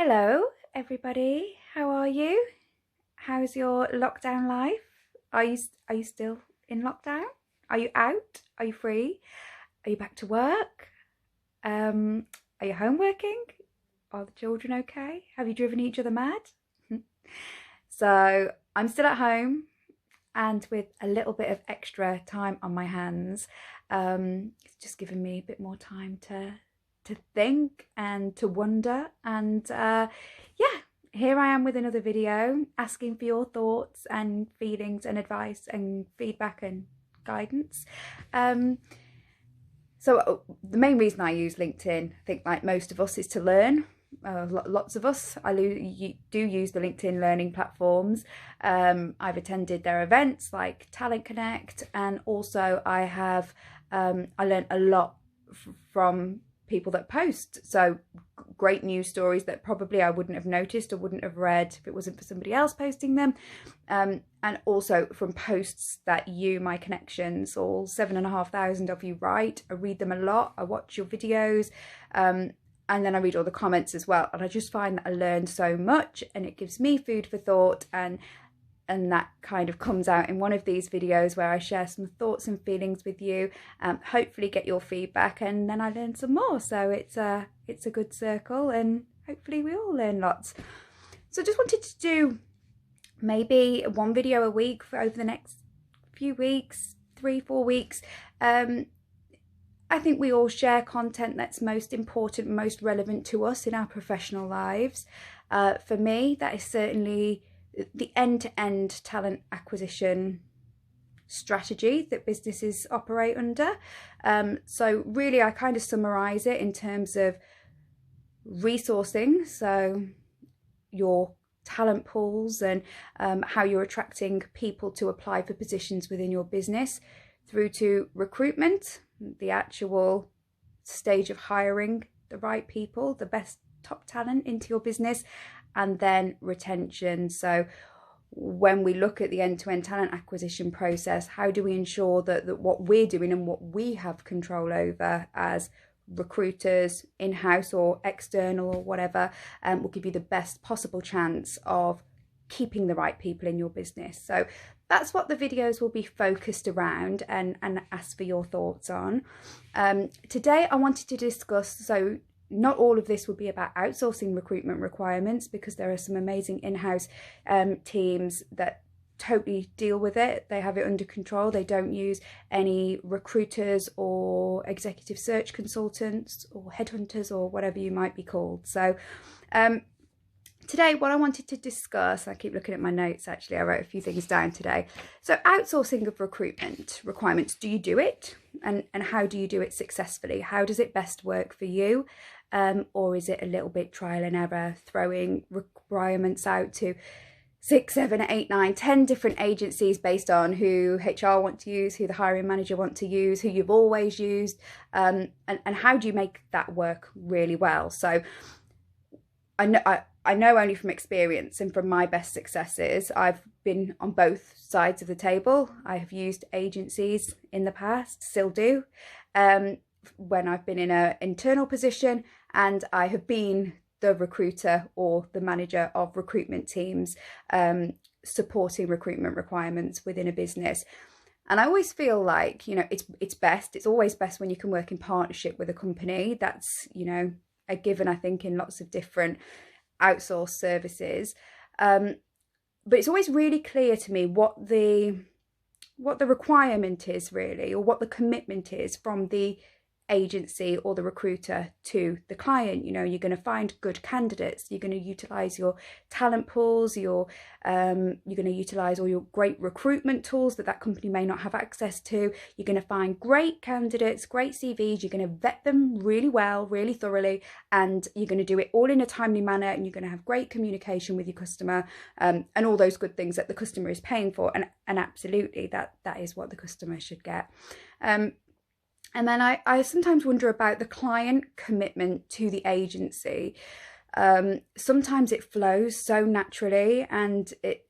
Hello, everybody. How are you? How's your lockdown life? Are you still in lockdown? Are you out? Are you free? Are you back to work? Are you home working? Are the children okay? Have you driven each other mad? So I'm still at home and with a little bit of extra time on my hands. It's just given me a bit more time to think and to wonder, and yeah, here I am with another video asking for your thoughts and feelings and advice and feedback and guidance. So the main reason I use LinkedIn, I think like most of us, is to learn. Lots of us, do use the LinkedIn learning platforms. I've attended their events like Talent Connect, and also I learned a lot from people that post. So great news stories that probably I wouldn't have noticed or wouldn't have read if it wasn't for somebody else posting them. And also from posts that you, my connections, all 7,500 of you, write. I read them a lot. I watch your videos. And then I read all the comments as well. And I just find that I learn so much, and it gives me food for thought. And that kind of comes out in one of these videos where I share some thoughts and feelings with you, hopefully get your feedback, and then I learn some more. So it's a good circle, and hopefully we all learn lots. So I just wanted to do maybe one video a week for over the next few weeks, 3-4 weeks. I think we all share content that's most important, most relevant to us in our professional lives. For me, that is certainly the end-to-end talent acquisition strategy that businesses operate under. So really I kind of summarize it in terms of resourcing, so your talent pools and how you're attracting people to apply for positions within your business, through to recruitment, the actual stage of hiring the right people, the best top talent into your business, and then retention. So when we look at the end-to-end talent acquisition process, how do we ensure that what we're doing and what we have control over as recruiters, in-house or external or whatever, will give you the best possible chance of keeping the right people in your business. So that's what the videos will be focused around and ask for your thoughts on. Today I wanted to discuss, so not all of this will be about outsourcing recruitment requirements, because there are some amazing in-house teams that totally deal with it. They have it under control. They don't use any recruiters or executive search consultants or headhunters or whatever you might be called. So today what I wanted to discuss, I keep looking at my notes actually, I wrote a few things down today. So outsourcing of recruitment requirements, do you do it? And how do you do it successfully? How does it best work for you? Or is it a little bit trial and error, throwing requirements out to 6, 7, 8, 9, 10 different agencies based on who HR want to use, who the hiring manager want to use, who you've always used, and how do you make that work really well? So I know only from experience and from my best successes, I've been on both sides of the table. I have used agencies in the past, still do, when I've been in an internal position, and I have been the recruiter or the manager of recruitment teams, supporting recruitment requirements within a business. And I always feel like, it's always best when you can work in partnership with a company. That's, a given, I think, in lots of different outsourced services. But it's always really clear to me what the requirement is really, or what the commitment is from the agency or the recruiter to the client. You're going to find good candidates, you're going to utilize your talent pools, you're going to utilize all your great recruitment tools that company may not have access to. You're going to find great candidates, great CVs, you're going to vet them really well, really thoroughly, and you're going to do it all in a timely manner, and you're going to have great communication with your customer, and all those good things that the customer is paying for. And absolutely that is what the customer should get. And then I sometimes wonder about the client commitment to the agency. Sometimes it flows so naturally, and it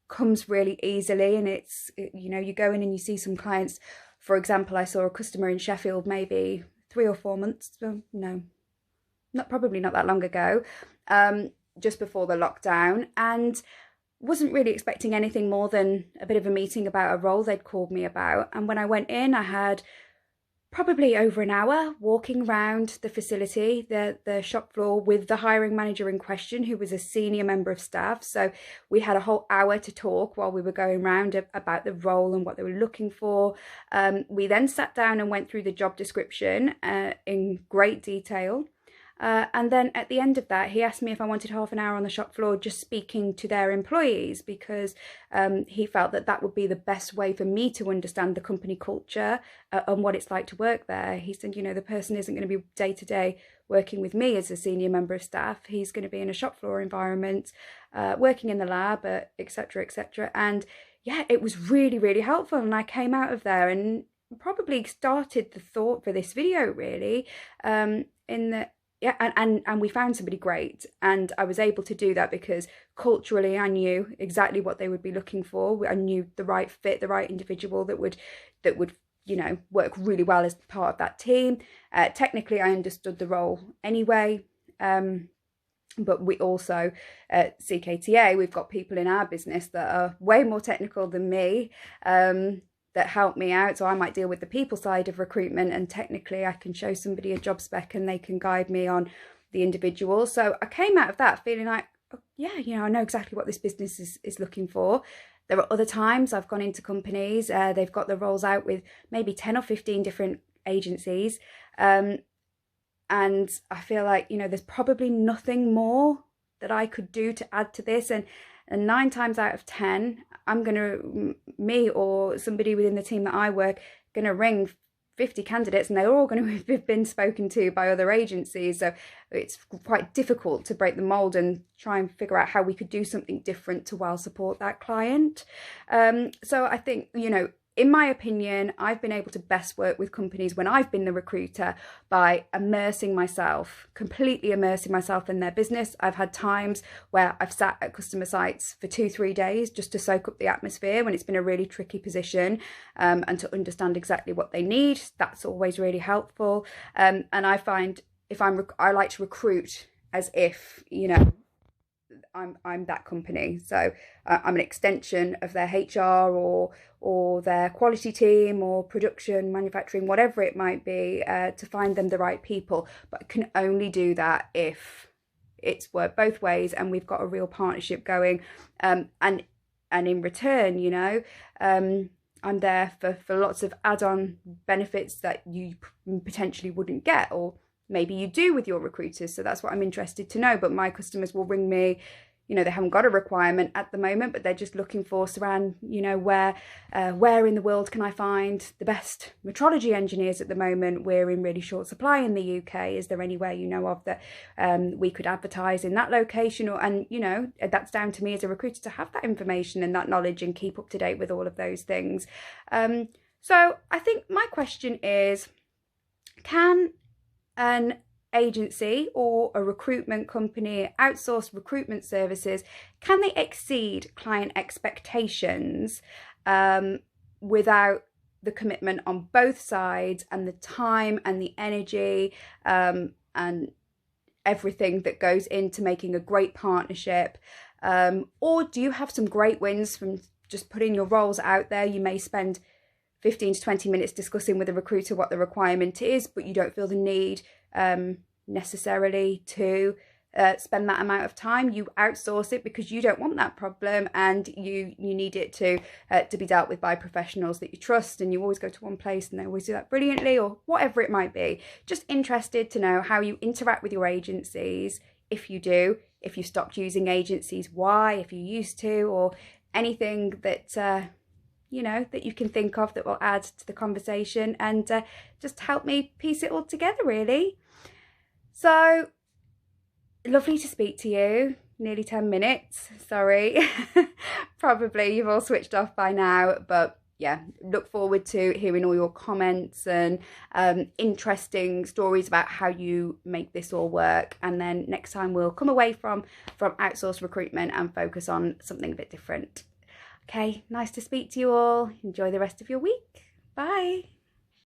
comes really easily, and you go in and you see some clients. For example, I saw a customer in Sheffield maybe 3 or 4 months, no, probably not that long ago, just before the lockdown, and wasn't really expecting anything more than a bit of a meeting about a role they'd called me about. And when I went in, I had probably over an hour walking around the facility, the shop floor, with the hiring manager in question, who was a senior member of staff. So we had a whole hour to talk while we were going around about the role and what they were looking for. We then sat down and went through the job description in great detail. And then at the end of that, he asked me if I wanted half an hour on the shop floor just speaking to their employees, because he felt that that would be the best way for me to understand the company culture and what it's like to work there. He said, you know, the person isn't going to be day to day working with me as a senior member of staff. He's going to be in a shop floor environment, working in the lab, etc., etc. And yeah, it was really, really helpful. And I came out of there and probably started the thought for this video, really, yeah, and we found somebody great, and I was able to do that because culturally I knew exactly what they would be looking for. I knew the right fit, the right individual that would you know, work really well as part of that team. Technically, I understood the role anyway, but we also at CKTA, we've got people in our business that are way more technical than me, that help me out. So I might deal with the people side of recruitment, and technically I can show somebody a job spec and they can guide me on the individual. So I came out of that feeling like, oh, yeah, you know, I know exactly what this business is looking for. There are other times I've gone into companies, they've got the roles out with maybe 10 or 15 different agencies. And I feel like, you know, there's probably nothing more that I could do to add to this. And 9 times out of 10, me or somebody within the team that I work, going to ring 50 candidates, and they're all going to have been spoken to by other agencies. So it's quite difficult to break the mold and try and figure out how we could do something different to well support that client. So I think, you know, in my opinion, I've been able to best work with companies when I've been the recruiter by completely immersing myself in their business. I've had times where I've sat at customer sites for 2-3 days just to soak up the atmosphere when it's been a really tricky position, and to understand exactly what they need. That's always really helpful. And I find I like to recruit as if, you know, I'm that company. So I'm an extension of their HR or their quality team or production, manufacturing, whatever it might be, to find them the right people. But I can only do that if it's worked both ways and we've got a real partnership going. And in return, you know, I'm there for lots of add-on benefits that you potentially wouldn't get, or maybe you do with your recruiters. So that's what I'm interested to know. But my customers will ring me, you know, they haven't got a requirement at the moment, but they're just looking for surround, you know, where in the world can I find the best metrology engineers at the moment? We're in really short supply in the UK. Is there anywhere you know of that we could advertise in that location? And, you know, that's down to me as a recruiter to have that information and that knowledge and keep up to date with all of those things. So I think my question is, can an agency or a recruitment company outsource recruitment services, can they exceed client expectations without the commitment on both sides and the time and the energy and everything that goes into making a great partnership? Or do you have some great wins from just putting your roles out there? You may spend 15 to 20 minutes discussing with a recruiter what the requirement is, but you don't feel the need necessarily to spend that amount of time. You outsource it because you don't want that problem, and you need it to be dealt with by professionals that you trust, and you always go to one place and they always do that brilliantly, or whatever it might be. Just interested to know how you interact with your agencies, if you do, if you stopped using agencies, why, if you used to, or anything that you know, that you can think of that will add to the conversation and just help me piece it all together, really. So lovely to speak to you. Nearly 10 minutes, sorry. Probably you've all switched off by now, but yeah, look forward to hearing all your comments and interesting stories about how you make this all work. And then next time we'll come away from outsourced recruitment and focus on something a bit different. Okay, nice to speak to you all. Enjoy the rest of your week. Bye.